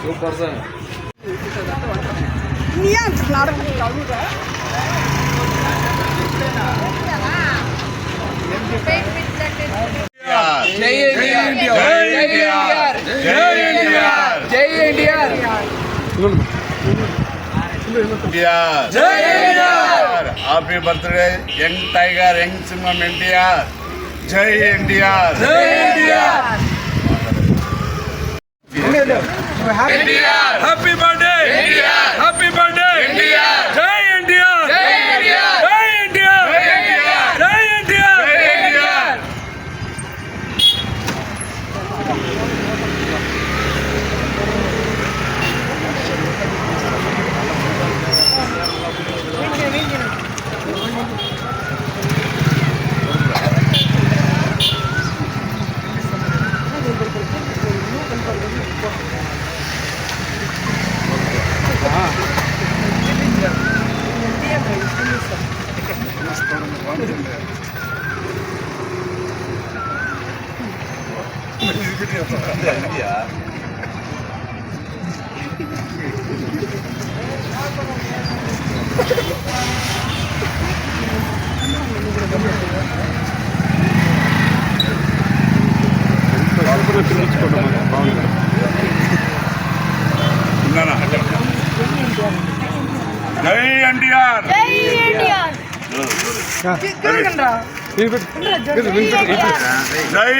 Super sir happy birthday young tiger young సింహం ఎన్టీఆర్. జై NTR. Happy birthday happy birthday జై ఎన్టీఆర్ జై ఎన్టీఆర్ జై ఎన్టీఆర్. జై ఎన్టీఆర్. జై ఎన్టీఆర్. జై ఎన్టీఆర్. జై ఎన్టీఆర్. జై ఎన్టీఆర్. జై ఎన్టీఆర్. జై ఎన్టీఆర్. జై ఎన్టీఆర్ జై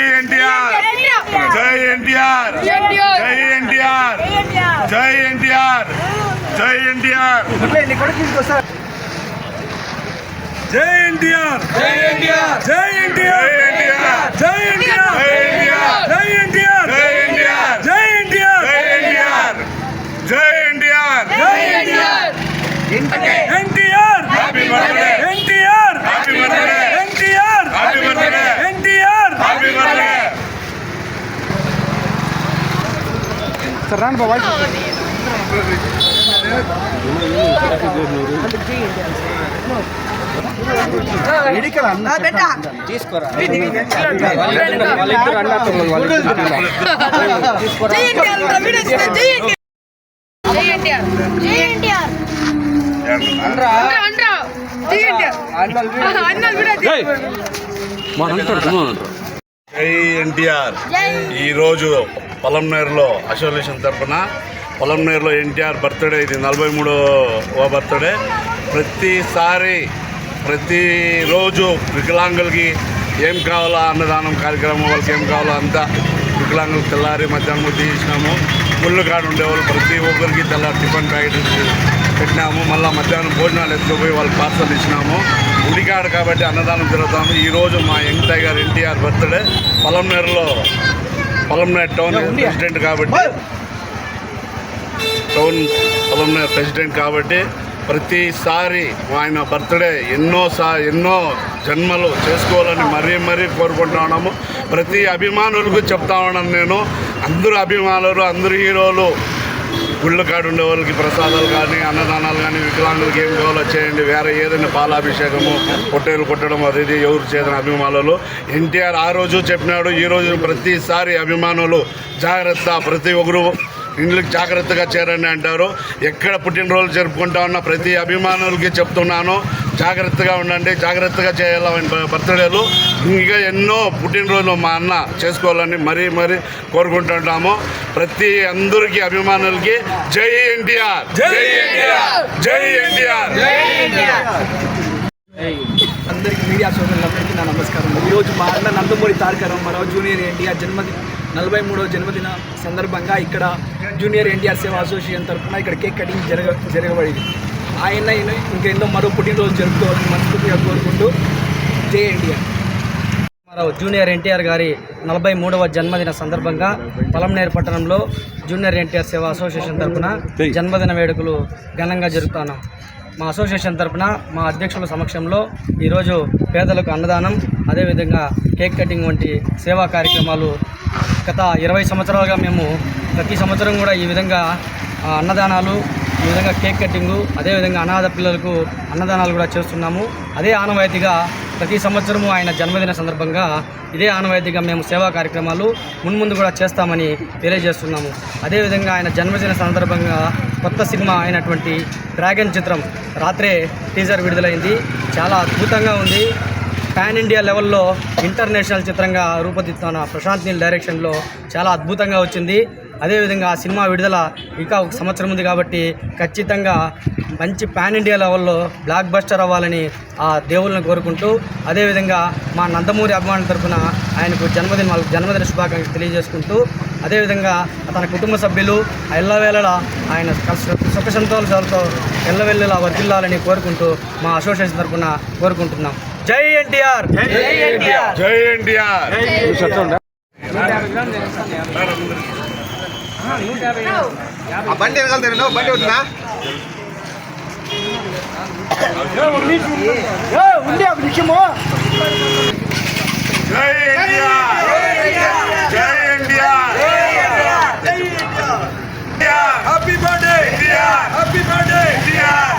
ఎన్టీఆర్ జై ఎన్టీఆర్ జై ఎన్టీఆర్ జై ఎన్టీఆర్ జై ఎన్టీఆర్. జై ఎన్టీఆర్ జై ఎన్టీఆర్. జై ఎన్టీఆర్. జై NTR. NTR happy birthday. NTR happy birthday. NTR happy birthday. NTR happy birthday. Sir రాండి బాబాయ్ తీసుకోరా జై ఎన్టీఆర్. ఈరోజు పొలంనేరులో అసోసియేషన్ తరఫున పొలంనేరులో ఎన్టీఆర్ బర్త్డే, ఇది 43వ బర్త్డే. ప్రతిరోజు వికలాంగులకి ఏం కావాలో అన్నదానం కార్యక్రమం, వాళ్ళకి ఏం కావాలో అంతా వికలాంగులకు తెల్లారి మధ్యాహ్నం తీసినాము. ముళ్ళు కాడ ఉండేవాళ్ళు ప్రతి ఒక్కరికి తెల్లారి టిఫిన్ ప్యాకెట్ పెట్టినాము. మళ్ళీ మధ్యాహ్నం భోజనాలు ఎత్తుకుపోయి వాళ్ళకి పార్సల్ ఇచ్చినాము. ఉడికాడ కాబట్టి అన్నదానం జరుగుతాము. ఈరోజు మా young tiger NTR birthday. Polamneru town president కాబట్టి పొలంనేరు ప్రెసిడెంట్ కాబట్టి ప్రతిసారి ఆయన బర్త్డే ఎన్నో జన్మలు చేసుకోవాలని మరీ కోరుకుంటున్నాము. ప్రతి అభిమానులకు చెప్తా ఉన్నాను నేను, అందరూ అభిమానులు, అందరు హీరోలు గుళ్ళ కాడ ఉండే వాళ్ళకి ప్రసాదాలు కానీ అన్నదానాలు కానీ వికలాంగులకి ఏం కావాలో చేయండి. వేరే ఏదైనా పాలాభిషేకము పొట్టేలు కొట్టడం అది ఎవరు చేయని అభిమానులు. ఎన్టీఆర్ ఆ రోజు చెప్పినాడు, ఈరోజు ప్రతిసారి అభిమానులు జాగ్రత్త, ప్రతి ఒక్కరు ఇండ్లకి జాగ్రత్తగా చేరండి అంటారు. ఎక్కడ పుట్టినరోజు జరుపుకుంటా ఉన్న ప్రతి అభిమానులకి చెప్తున్నాను, జాగ్రత్తగా ఉండండి, జాగ్రత్తగా చేయాలని బర్త్డేలు. ఇంకా ఎన్నో పుట్టినరోజులు మా అన్న చేసుకోవాలని మరీ కోరుకుంటుంటాము. ప్రతి అందరికీ అభిమానులకి జై ఎన్టీఆర్. జై ఎన్టీఆర్. జై ఎన్టీఆర్. అందరికీ మీడియా సోదరులందరికీ నా నమస్కారం. ఈరోజు మా అన్న నందమూరి తారక రామారావు జూనియర్ ఎన్టీఆర్ 43వ జన్మదిన సందర్భంగా ఇక్కడ జూనియర్ ఎన్టీఆర్ సేవా అసోసియేషన్ తరఫున ఇక్కడ కేక్ కటింగ్ జరగబడింది. ఆయన ఇంకెన్నో మరో పుట్టినరోజు జరుపుకోవాలని మనస్ఫూర్తిగా కోరుకుంటూ జై ఎన్టీఆర్. రామారావు జూనియర్ ఎన్టీఆర్ గారి 43వ జన్మదిన సందర్భంగా పొలంనేరు పట్టణంలో జూనియర్ ఎన్టీఆర్ సేవా అసోసియేషన్ తరఫున జన్మదిన వేడుకలు ఘనంగా జరుపుతున్నాం. మా అసోసియేషన్ తరఫున మా అధ్యక్షుల సమక్షంలో ఈరోజు పేదలకు అన్నదానం, అదేవిధంగా కేక్ కటింగ్ వంటి సేవా కార్యక్రమాలు గత 20 సంవత్సరాలుగా మేము ప్రతి సంవత్సరం కూడా ఈ విధంగా అన్నదానాలు, ఈ విధంగా కేక్ కటింగు, అదేవిధంగా అనాథ పిల్లలకు అన్నదానాలు కూడా చేస్తున్నాము. అదే ఆనవాయితీగా ప్రతి సంవత్సరము ఆయన జన్మదిన సందర్భంగా ఇదే ఆనవాయితీగా మేము సేవా కార్యక్రమాలు మున్ముందు కూడా చేస్తామని తెలియజేస్తున్నాము. అదేవిధంగా ఆయన జన్మదిన సందర్భంగా కొత్త సినిమా అయినటువంటి డ్రాగన్ చిత్రం రాత్రే టీజర్ విడుదలైంది. చాలా అద్భుతంగా ఉంది. పాన్ ఇండియా లెవెల్లో ఇంటర్నేషనల్ చిత్రంగా రూపొందిస్తున్న ప్రశాంత్ నీల్ డైరెక్షన్లో చాలా అద్భుతంగా వచ్చింది. అదేవిధంగా ఆ సినిమా విడుదల ఇంకా ఒక సంవత్సరం ఉంది కాబట్టి ఖచ్చితంగా మంచి పాన్ ఇండియా లెవెల్లో బ్లాక్ బస్టర్ అవ్వాలని ఆ దేవుళ్ళని కోరుకుంటూ, అదేవిధంగా మా నందమూరి అభిమానుల తరఫున ఆయనకు జన్మదిన శుభాకాంక్షలు తెలియజేసుకుంటూ, అదేవిధంగా తన కుటుంబ సభ్యులు ఎల్లవేళలా ఆయన సుఖ సంతోషాలతో ఎల్లవెల్లలా వర్ధిల్లాలని కోరుకుంటూ మా అసోసియేషన్ తరఫున కోరుకుంటున్నాం. జై ఎన్టీఆర్, జై ఎన్టీఆర్. బండి వెనకాల తిరగను, బండి వద్దునా? ఉండే ఒక నిమిషము. జై ఎన్టీఆర్, జై NTR. Happy birthday happy birthday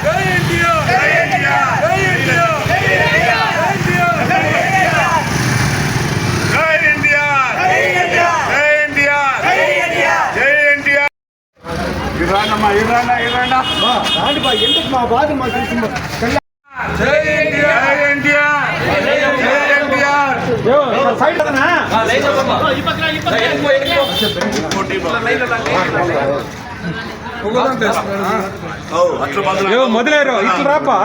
జై ఎన్టీఆర్ జై ఎన్టీఆర్, జై ఎన్టీఆర్ జై ఎన్టీఆర్, జై ఎన్టీఆర్, జై ఎన్టీఆర్. ఇరానమ్మా ఇరానా రాండి బా, ఎందుకు మా బాధ మాకు తెలిసిందో. జై ఎన్టీఆర్ జై ఎన్టీఆర్, జై ఎన్టీఆర్. సైడ్ కదనా? మొదలేరు ఇట్లా రాపా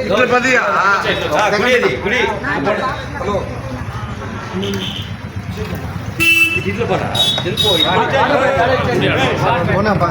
ఇట్లా పదియా అవునా బా,